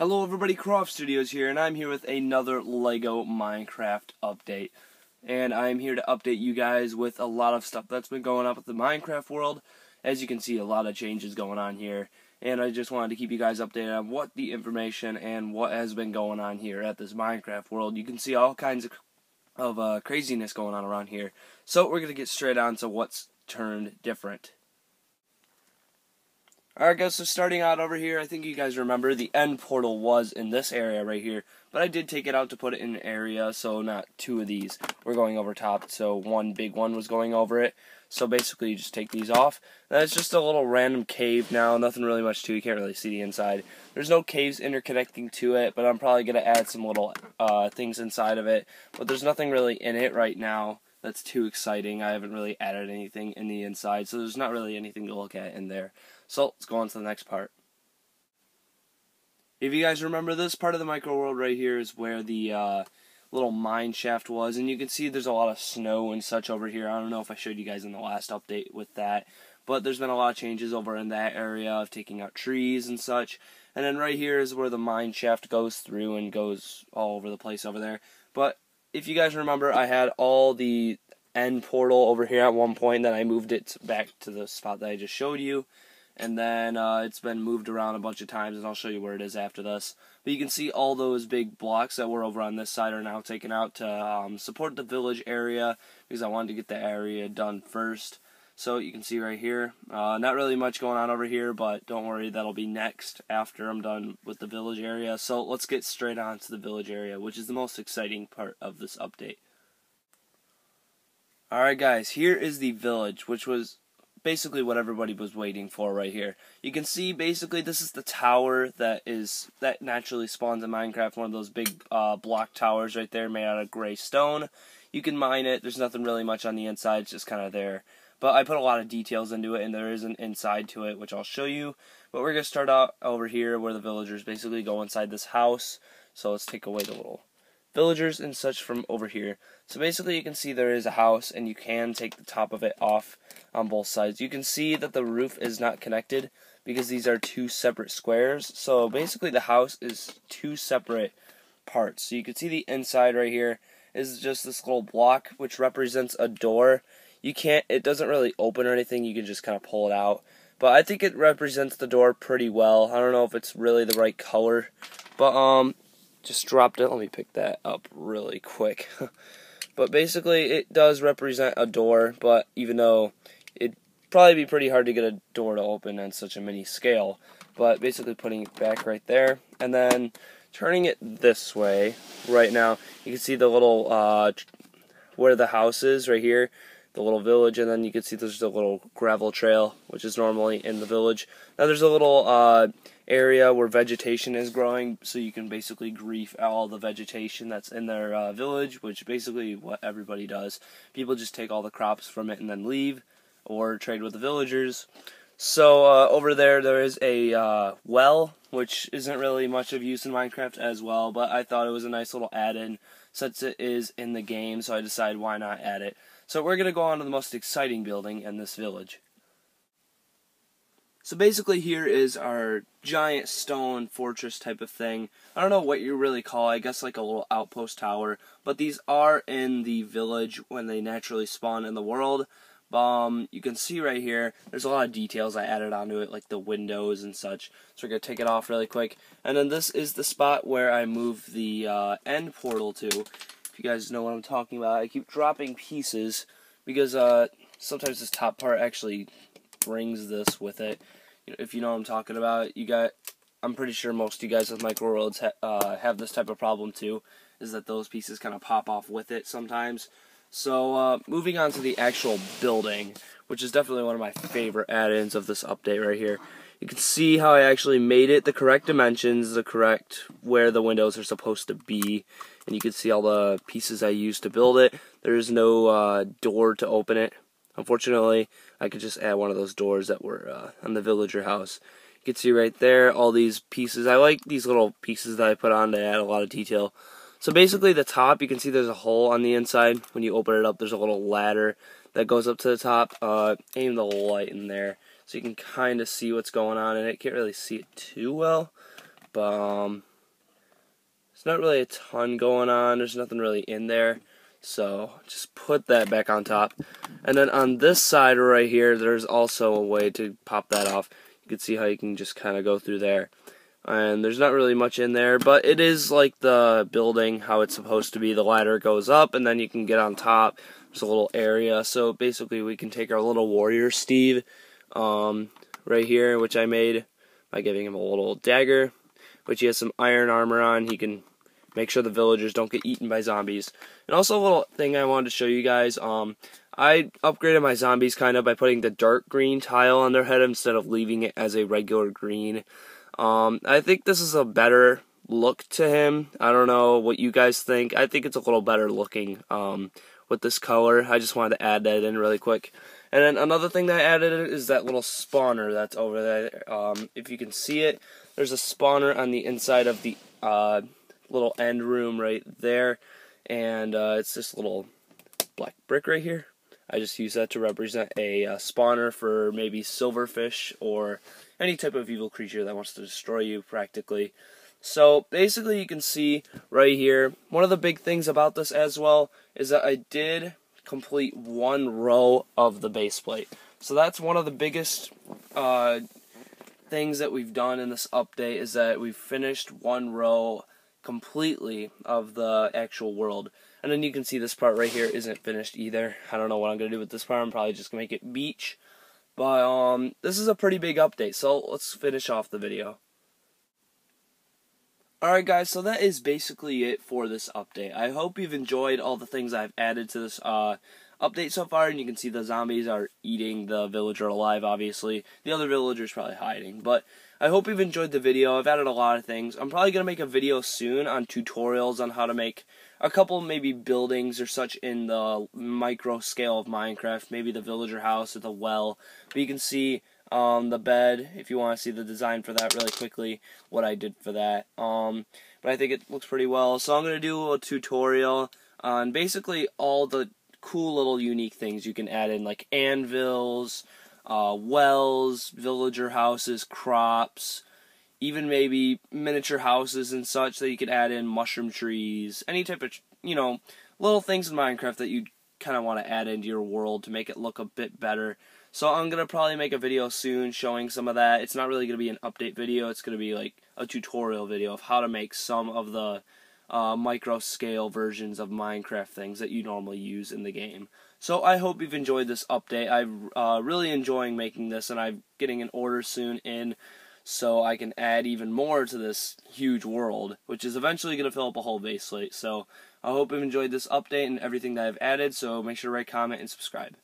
Hello everybody, CroffStudios here, and I'm here with another LEGO Minecraft update. And I'm here to update you guys with a lot of stuff that's been going on with the Minecraft world. As you can see, a lot of changes going on here. And I just wanted to keep you guys updated on what the information and what has been going on here at this Minecraft world. You can see all kinds of craziness going on around here. So we're going to get straight on to what's turned different. Alright guys, so starting out over here, I think you guys remember the end portal was in this area right here, but I did take it out to put it in an area, so not two of these were going over top, so one big one was going over it. So basically you just take these off. That's just a little random cave now, nothing really much to it, you can't really see the inside. There's no caves interconnecting to it, but I'm probably going to add some little things inside of it, but there's nothing really in it right now that's too exciting. I haven't really added anything in the inside, so there's not really anything to look at in there. So let's go on to the next part. If you guys remember, this part of the micro world right here is where the little mine shaft was, and you can see there's a lot of snow and such over here. I don't know if I showed you guys in the last update with that, but there's been a lot of changes over in that area of taking out trees and such. And then right here is where the mine shaft goes through and goes all over the place over there. But if you guys remember, I had all the end portal over here at one point, then I moved it back to the spot that I just showed you. And then it's been moved around a bunch of times, and I'll show you where it is after this. But you can see all those big blocks that were over on this side are now taken out to support the village area, because I wanted to get the area done first. So you can see right here, not really much going on over here, but don't worry, that'll be next after I'm done with the village area. So let's get straight on to the village area, which is the most exciting part of this update. Alright guys, here is the village, which was basically what everybody was waiting for right here. You can see basically this is the tower that naturally spawns in Minecraft, one of those big block towers right there made out of gray stone. You can mine it, there's nothing really much on the inside, it's just kind of there. But I put a lot of details into it, and there is an inside to it, which I'll show you. But we're going to start out over here where the villagers basically go inside this house. So let's take away the little villagers and such from over here. So basically you can see there is a house, and you can take the top of it off on both sides. You can see that the roof is not connected because these are two separate squares. So basically the house is two separate parts. So you can see the inside right here is just this little block which represents a door. It doesn't really open or anything, you can just kind of pull it out. But I think it represents the door pretty well. I don't know if it's really the right color, but just dropped it. Let me pick that up really quick. But basically it does represent a door, but even though it'd probably be pretty hard to get a door to open on such a mini scale. But basically putting it back right there, and then turning it this way right now, you can see the little where the house is right here, the little village, and then you can see there's a little gravel trail, which is normally in the village. Now there's a little area where vegetation is growing, so you can basically grief all the vegetation that's in their village, which basically what everybody does. People just take all the crops from it and then leave, or trade with the villagers. So over there is a well, which isn't really much of use in Minecraft as well, but I thought it was a nice little add-in since it is in the game, so I decided why not add it. So we're going to go on to the most exciting building in this village. So basically here is our giant stone fortress type of thing. I don't know what you really call it, I guess like a little outpost tower. But these are in the village when they naturally spawn in the world. You can see right here, there's a lot of details I added onto it, like the windows and such. So we're going to take it off really quick. And then this is the spot where I moved the end portal to. You guys know what I'm talking about. I keep dropping pieces because sometimes this top part actually brings this with it. If you know what I'm talking about, I'm pretty sure most of you guys with micro worlds have this type of problem too, is that those pieces kind of pop off with it sometimes. So moving on to the actual building, which is definitely one of my favorite add-ins of this update right here. You can see how I actually made it the correct dimensions, the correct where the windows are supposed to be, and you can see all the pieces I used to build it. There is no door to open it. Unfortunately, I could just add one of those doors that were on the villager house. You can see right there all these pieces. I like these little pieces that I put on to add a lot of detail. So basically the top, you can see there's a hole on the inside. When you open it up, there's a little ladder that goes up to the top. Aim the light in there so you can kind of see what's going on in it. Can't really see it too well, but There's not really a ton going on. There's nothing really in there. So just put that back on top. And then on this side right here, there's also a way to pop that off. You can see how you can just kind of go through there. And there's not really much in there, but it is like the building, how it's supposed to be. The ladder goes up, and then you can get on top. There's a little area. So basically, we can take our little warrior Steve right here, which I made by giving him a little dagger, which he has some iron armor on. He can make sure the villagers don't get eaten by zombies. And also a little thing I wanted to show you guys. I upgraded my zombies kind of by putting the dark green tile on their head instead of leaving it as a regular green. I think this is a better look to him. I don't know what you guys think. I think it's a little better looking with this color. I just wanted to add that in really quick. And then another thing that I added is that little spawner that's over there. If you can see it, there's a spawner on the inside of the little end room right there. And it's this little black brick right here. I just use that to represent a spawner for maybe silverfish or any type of evil creature that wants to destroy you practically. So basically you can see right here, one of the big things about this as well is that I did complete one row of the base plate. So that's one of the biggest things that we've done in this update, is that we've finished one row completely of the actual world. And then you can see this part right here isn't finished either. I don't know what I'm going to do with this part. I'm probably just going to make it beach. But this is a pretty big update, so let's finish off the video. Alright guys, so that is basically it for this update. I hope you've enjoyed all the things I've added to this update so far, and you can see the zombies are eating the villager alive, obviously. The other villager's probably hiding, but I hope you've enjoyed the video. I've added a lot of things. I'm probably going to make a video soon on tutorials on how to make a couple maybe buildings or such in the micro scale of Minecraft, maybe the villager house or the well. But you can see the bed, if you want to see the design for that really quickly, what I did for that. But I think it looks pretty well. So I'm going to do a tutorial on basically all the cool little unique things you can add in, like anvils, wells, villager houses, crops, even maybe miniature houses and such that you could add in, mushroom trees, any type of, little things in Minecraft that you kind of want to add into your world to make it look a bit better. So I'm going to probably make a video soon showing some of that. It's not really going to be an update video. It's going to be like a tutorial video of how to make some of the micro scale versions of Minecraft things that you normally use in the game. So I hope you've enjoyed this update. I'm really enjoying making this, and I'm getting an order soon in so I can add even more to this huge world, which is eventually going to fill up a whole base plate. So I hope you've enjoyed this update and everything that I've added, so make sure to rate, comment, and subscribe.